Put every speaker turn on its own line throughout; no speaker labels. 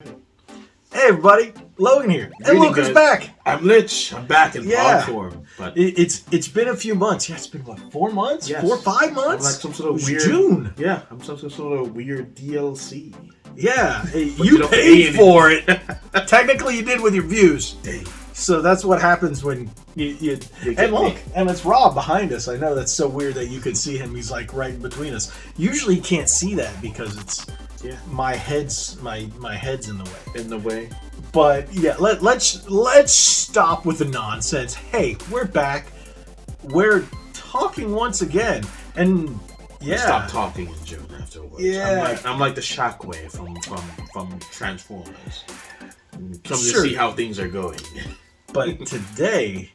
Hey everybody, Logan here, and Logan's back.
I'm Lich. I'm back in vlog form. But
it's been a few months. Yeah, it's been what, 4 months?
Yes.
4 or 5 months?
I'm like some sort of weird
June.
Yeah, I'm some sort of weird DLC.
Yeah, you paid for it. Technically, you did with your views.
Dang.
So that's what happens when you and look, and it's Rob behind us. I know that's so weird that you could see him. He's like right in between us. Usually, you can't see that because it's my head's in the way.
In the way.
But yeah, let's stop with the nonsense. Hey, we're back. We're talking once again, and
stop talking in June afterwards.
Yeah,
I'm like the Shockwave from Transformers. Come to see how things are going.
But today,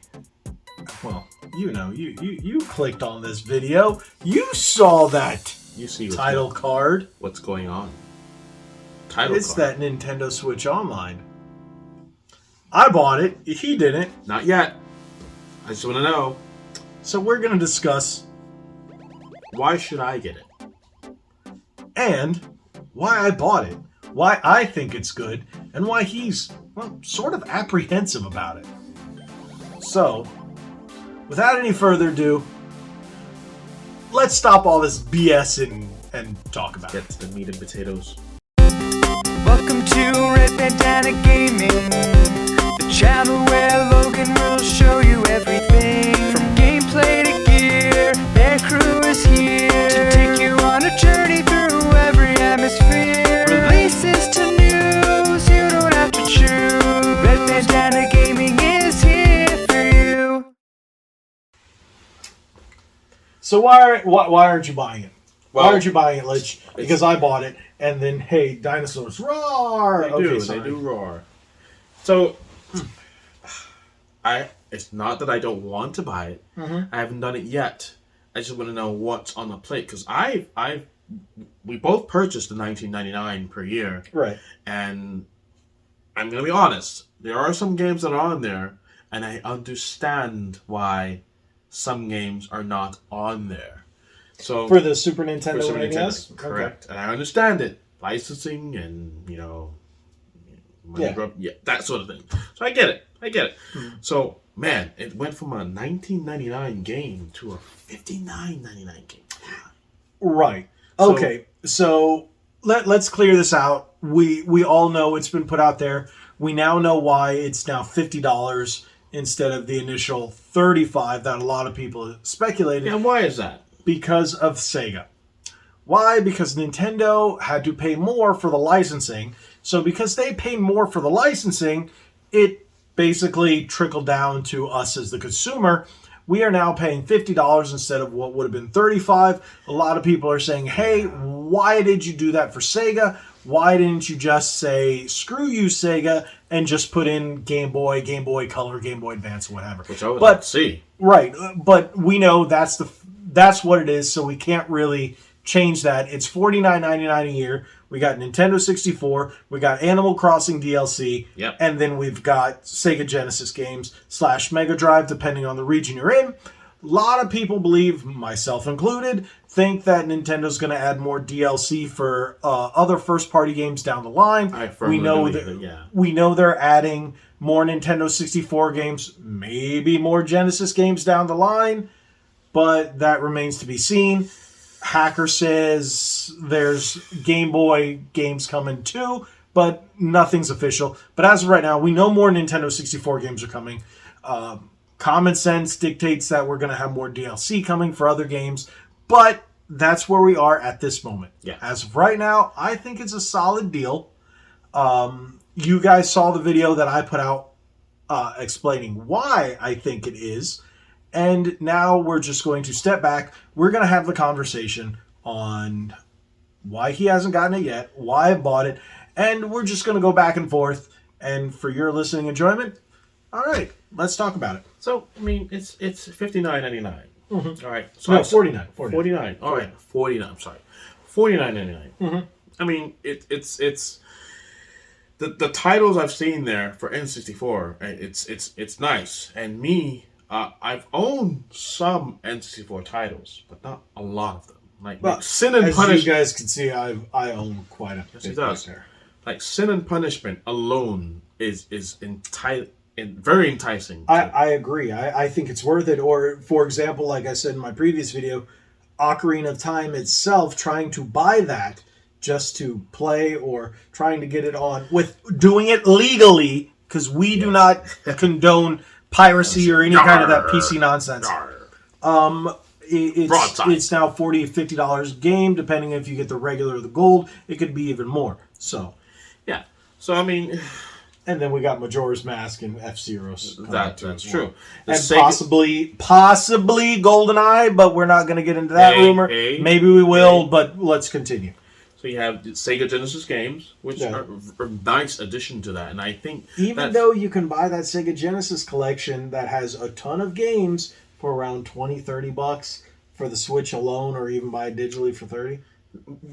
well, you clicked on this video. You saw that.
You see
title card.
What's going on?
It's that Nintendo Switch Online. I bought it. He didn't.
Not yet. I just want to know.
So we're going to discuss
why should I get it?
And why I bought it. Why I think it's good. And why he's, well, sort of apprehensive about it. So, without any further ado, let's stop all this BS and talk about
it. Get to the meat and potatoes.
Welcome to Red Bandana Gaming, the channel where Logan will show you everything from gameplay to gear. Their crew is here to take you on a journey through every atmosphere. Releases to news, you don't have to choose. Red Bandana Gaming is here for you.
So why aren't you buying it? Why aren't you buying it, Lich? Because I bought it, and then, hey, dinosaurs, roar!
They do roar. So, it's not that I don't want to buy it.
Mm-hmm.
I haven't done it yet. I just want to know what's on the plate, because we both purchased the $19.99 per year.
Right.
And I'm going to be honest, there are some games that are on there, and I understand why some games are not on there. So
for the Super Nintendo and NES?
Correct. Okay. And I understand it. Licensing and, that sort of thing. So I get it. Mm-hmm. So, man, it went from a $19.99 game to a $59.99 game.
Right. Okay. So let's clear this out. We all know it's been put out there. We now know why it's now $50 instead of the initial $35 that a lot of people speculated.
And why is that?
Because of Sega. Why? Because Nintendo had to pay more for the licensing. So because they paid more for the licensing, it basically trickled down to us as the consumer. We are now paying $50 instead of what would have been $35. A lot of people are saying, hey, why did you do that for Sega? Why didn't you just say, screw you, Sega, and just put in Game Boy, Game Boy Color, Game Boy Advance, or whatever?
Which I would like to see.
Right. But we know that's what it is, so we can't really change that. It's $49.99 a year. We got Nintendo 64, we got Animal Crossing DLC, and then we've got Sega Genesis games / Mega Drive, depending on the region you're in. A lot of people believe, myself included, think that Nintendo's going to add more DLC for other first-party games down the line.
I firmly believe it.
We know they're adding more Nintendo 64 games, maybe more Genesis games down the line. But that remains to be seen. Hacker says there's Game Boy games coming too, but nothing's official. But as of right now, we know more Nintendo 64 games are coming. Common sense dictates that we're going to have more DLC coming for other games, but that's where we are at this moment.
Yeah.
As of right now, I think it's a solid deal. You guys saw the video that I put out explaining why I think it is. And now we're just going to step back. We're going to have the conversation on why he hasn't gotten it yet, why I bought it, and we're just going to go back and forth. And for your listening enjoyment, all right, let's talk about it.
So, I mean, it's $59.99.
Mm-hmm.
All right.
So no, $49.
$49. All right, $49. I'm sorry, $49.99.
Mm-hmm.
I mean, it's the titles I've seen there for N64. It's nice, and me. I've owned some N64 titles, but not a lot of them. Like Sin and
Punish. As you guys can see, I own quite a bit
does.
there.
like Sin and Punishment alone is very enticing.
I agree. I think it's worth it. Or, for example, like I said in my previous video, Ocarina of Time itself, trying to buy that just to play or trying to get it on with doing it legally, because we do not condone piracy or any kind of that PC nonsense. It's now $40 $50 a game, depending if you get the regular or the gold. It could be even more. So,
yeah. So I mean,
and then we got Majora's Mask and F-Zero's.
That's true.
And possibly GoldenEye, but we're not going to get into that rumor. Maybe we will, but let's continue.
So you have the Sega Genesis games, which are a nice addition to that, and I think
even though you can buy that Sega Genesis collection that has a ton of games for around $20-$30 for the Switch alone, or even buy it digitally for $30.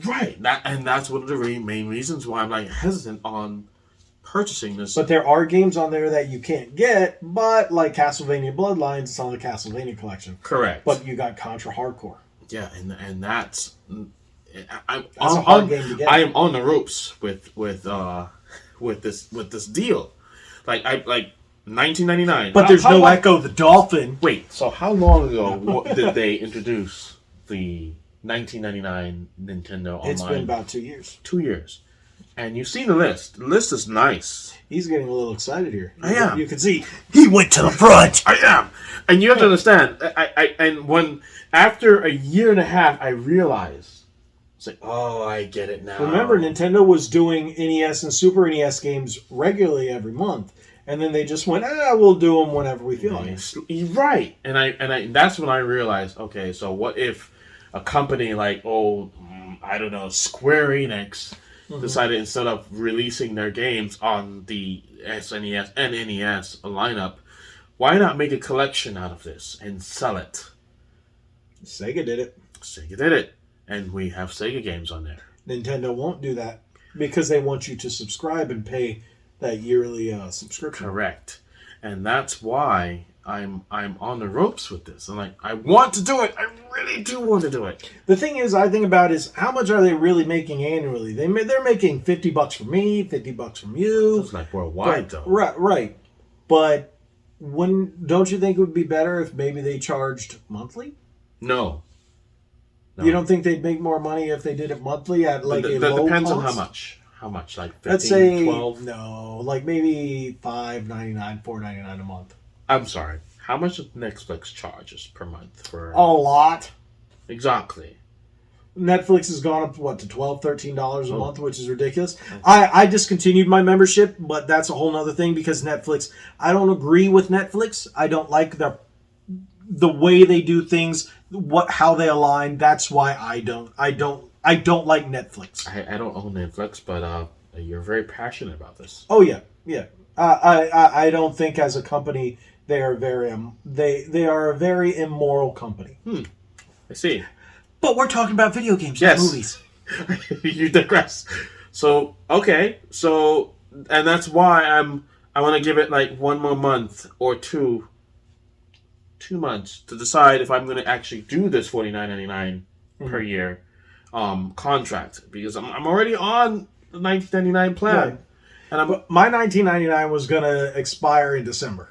Right, that's one of the main reasons why I'm like hesitant on purchasing this.
But there are games on there that you can't get, but like Castlevania Bloodlines, it's on the Castlevania collection.
Correct.
But you got Contra Hardcore.
Yeah, and that's
a hard game to get.
I am on the ropes with this deal. Like 1999.
But there's no Echo the Dolphin.
Wait, so how long ago did they introduce the 1999 Nintendo Online?
It's been about 2 years.
2 years. And you've seen the list. The list is nice.
He's getting a little excited here.
I am.
You can see he went to the front.
I am. And you have to understand, when after a year and a half, I realized, it's like, oh, I get it now.
Remember, Nintendo was doing NES and Super NES games regularly every month. And then they just went, we'll do them whenever we feel like it.
You're right. And that's when I realized, okay, so what if a company like, I don't know, Square Enix decided instead of releasing their games on the SNES and NES lineup, why not make a collection out of this and sell it?
Sega did
it. And we have Sega games on there.
Nintendo won't do that because they want you to subscribe and pay that yearly subscription.
Correct. And that's why I'm on the ropes with this. I'm like, I want to do it. I really do want to do it.
The thing is, I think about is how much are they really making annually? They're making $50 from me, $50 from you.
It's like worldwide, though.
Right. But don't you think it would be better if maybe they charged monthly?
No.
You don't think they'd make more money if they did it monthly at like a low
depends
cost?
on how much. How much? Like 15,
Let's say
12?
No, like maybe $5.99, $4.99 a month.
I'm sorry. How much does Netflix charges per month for?
A lot.
Exactly.
Netflix has gone up to $12, $13 a month, which is ridiculous. I discontinued my membership, but that's a whole other thing because Netflix. I don't agree with Netflix. I don't like the way they do things, how they align. That's why I don't like Netflix.
I don't own Netflix, but you're very passionate about this.
Oh yeah. I don't think as a company they are they are a very immoral company.
I see.
But we're talking about video games, not movies.
You digress. So okay, and that's why I want to give it like one more month or 2 months to decide if I'm going to actually do this $49.99 per year contract, because I'm already on the $19.99 plan.
Right. And my $19.99 was going to expire in December.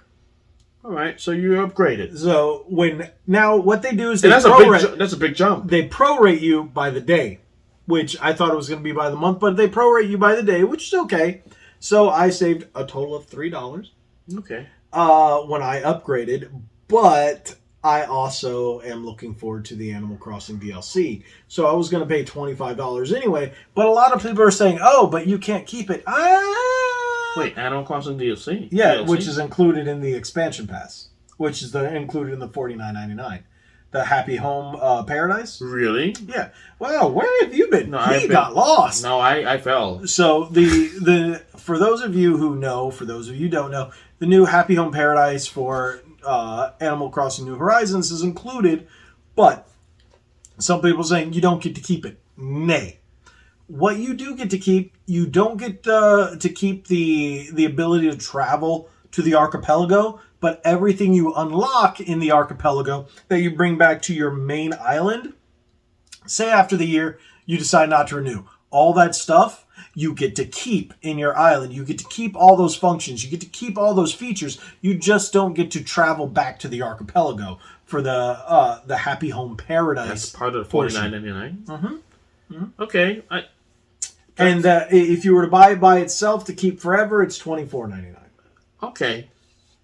All right, so you upgraded.
So what they do is
that's a big jump.
They prorate you by the day, which I thought it was going to be by the month, but they prorate you by the day, which is okay. So I saved a total of $3.
Okay.
When I upgraded, but I also am looking forward to the Animal Crossing DLC. So I was going to pay $25 anyway, but a lot of people are saying, but you can't keep it.
Wait, Animal Crossing DLC?
Yeah,
DLC?
Which is included in the expansion pass, which is included in the $49.99. The Happy Home Paradise?
Really?
Yeah. Wow, where have you been?
No,
got lost.
No, I fell.
So the for those of you who know, for those of you who don't know, the new Happy Home Paradise for Animal Crossing New Horizons is included, but some people are saying you don't get to keep it. Nay. What you do get to keep, you don't get to keep the ability to travel to the archipelago, but everything you unlock in the archipelago that you bring back to your main island, say after the year, you decide not to renew. All that stuff, you get to keep in your island. You get to keep all those functions. You get to keep all those features. You just don't get to travel back to the archipelago for the Happy Home Paradise.
That's part of the $49.99.
Mm-hmm.
Okay,
and if you were to buy it by itself to keep forever, it's $24.99.
Okay.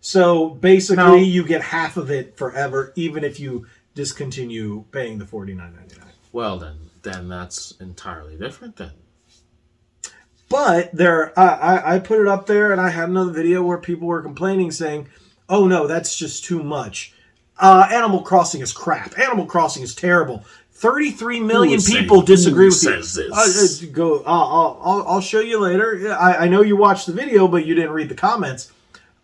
So basically, you get half of it forever, even if you discontinue paying the $49.99.
Well, then that's entirely different then.
But I put it up there, and I had another video where people were complaining, saying, "Oh no, that's just too much. Animal Crossing is crap. Animal Crossing is terrible." 33 million people disagree with you.
This?
I'll show you later. I know you watched the video, but you didn't read the comments.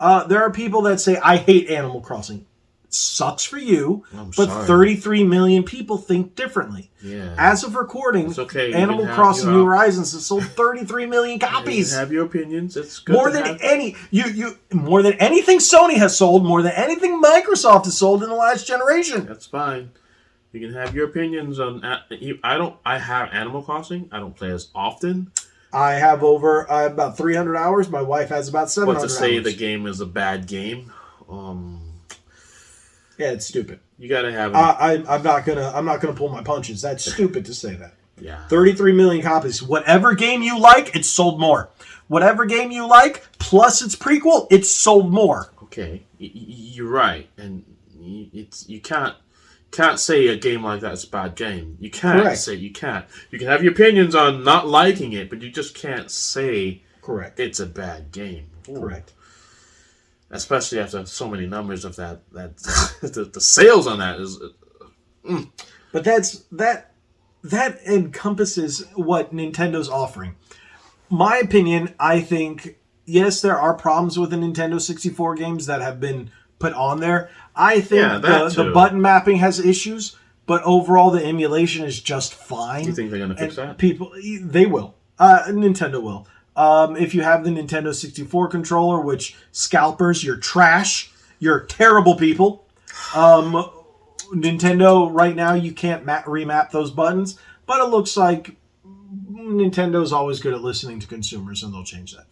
There are people that say, "I hate Animal Crossing." Sucks for you, but
sorry.
33 million people think differently.
Yeah.
As of recording,
It's okay. You
Animal
can have
Crossing
your
New Horizons has sold 33 million copies.
You have your opinions. It's good.
More than more than anything Sony has sold, more than anything Microsoft has sold in the last generation.
That's fine. You can have your opinions on. I have Animal Crossing. I don't play as often.
I have about 300 hours. My wife has about 700
But to say
hours.
the game is a bad game,
Yeah, it's stupid.
you gotta have.
I'm not gonna pull my punches. That's stupid to say that.
Yeah.
33 million copies. Whatever game you like, it's sold more. Whatever game you like, plus its prequel, it's sold more.
Okay, you're right, and you can't say a game like that is a bad game. You can't
Correct.
say you can't. You can have your opinions on not liking it, but you just can't say
Correct.
it's a bad game. Ooh.
Correct.
Especially after so many numbers of that the sales on that is.
But that encompasses what Nintendo's offering. My opinion, I think, yes, there are problems with the Nintendo 64 games that have been put on there. I think the button mapping has issues, but overall the emulation is just fine.
You think they're going to fix that?
They will. Nintendo will. If you have the Nintendo 64 controller, which scalpers, you're trash. You're terrible people. Nintendo, right now, you can't remap those buttons, but it looks like Nintendo's always good at listening to consumers, and they'll change that.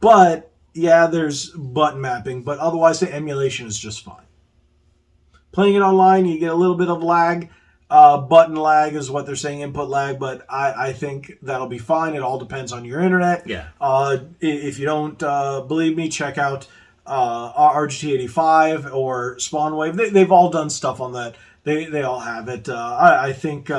But, yeah, there's button mapping, but otherwise the emulation is just fine. Playing it online, you get a little bit of lag. Button lag is what they're saying, input lag, but I think that'll be fine. It all depends on your internet.
Yeah.
If you don't believe me, check out RGT85 or Spawnwave. They've all done stuff on that. They all have it. I think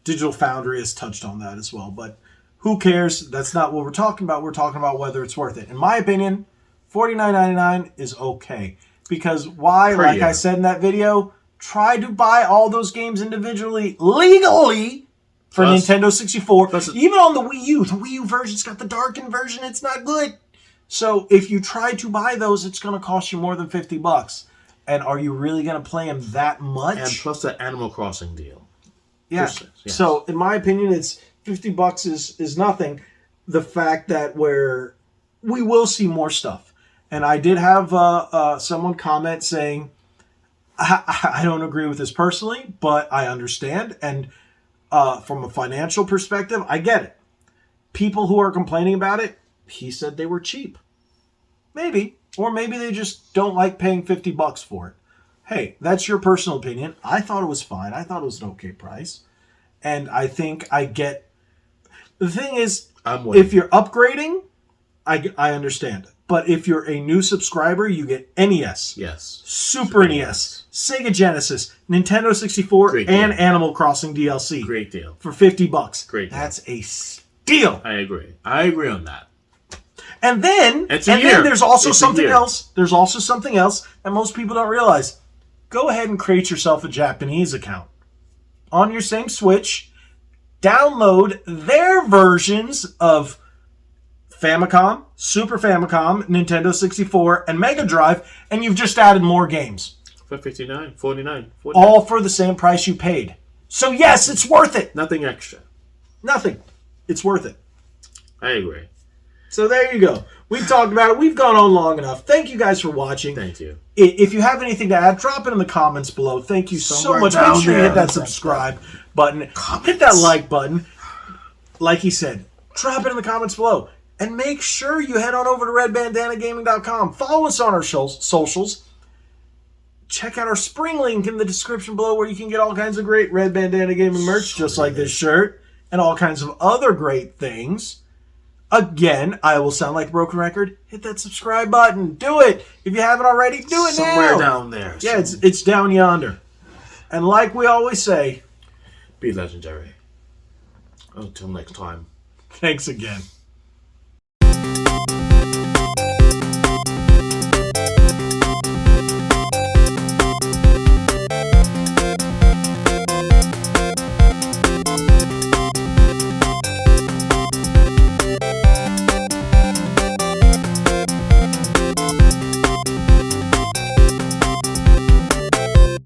Digital Foundry has touched on that as well, but who cares? That's not what we're talking about. We're talking about whether it's worth it. In my opinion, $49.99 is okay. Because why, like I said in that video, try to buy all those games individually, legally, for Nintendo 64. Even on the Wii U version's got the darkened version. It's not good. So if you try to buy those, it's going to cost you more than $50. And are you really going to play them that much?
And plus the Animal Crossing deal.
Yeah. Yes. So in my opinion, it's $50 is nothing. The fact that we will see more stuff. And I did have someone comment saying, I don't agree with this personally, but I understand. And from a financial perspective, I get it. People who are complaining about it, he said they were cheap. Maybe. Or maybe they just don't like paying $50 for it. Hey, that's your personal opinion. I thought it was fine. I thought it was an okay price. And I think I get... The thing is, if you're upgrading, I understand it. But if you're a new subscriber, you get NES, Super NES, Sega Genesis, Nintendo 64, and Animal Crossing DLC.
Great deal.
For $50.
Great deal.
That's a steal.
I agree on that.
And then there's also something else. There's also something else that most people don't realize. Go ahead and create yourself a Japanese account. On your same Switch, download their versions of Famicom, Super Famicom, Nintendo 64, and Mega Drive, and you've just added more games.
For $49.
All for the same price you paid. So yes, it's worth it.
Nothing extra.
Nothing. It's worth it.
I agree.
So there you go. We've talked about it. We've gone on long enough. Thank you guys for watching.
Thank you.
If you have anything to add, drop it in the comments below. Thank you so much. Make sure you hit that subscribe button. Hit that like button. Like he said, drop it in the comments below. And make sure you head on over to redbandanagaming.com. Follow us on our socials. Check out our spring link in the description below where you can get all kinds of great Red Bandana Gaming merch, just like this shirt, and all kinds of other great things. Again, I will sound like a broken record. Hit that subscribe button. Do it. If you haven't already, do it
Somewhere
now.
down there.
Yeah, it's down yonder. And like we always say,
be legendary. Until next time.
thanks again.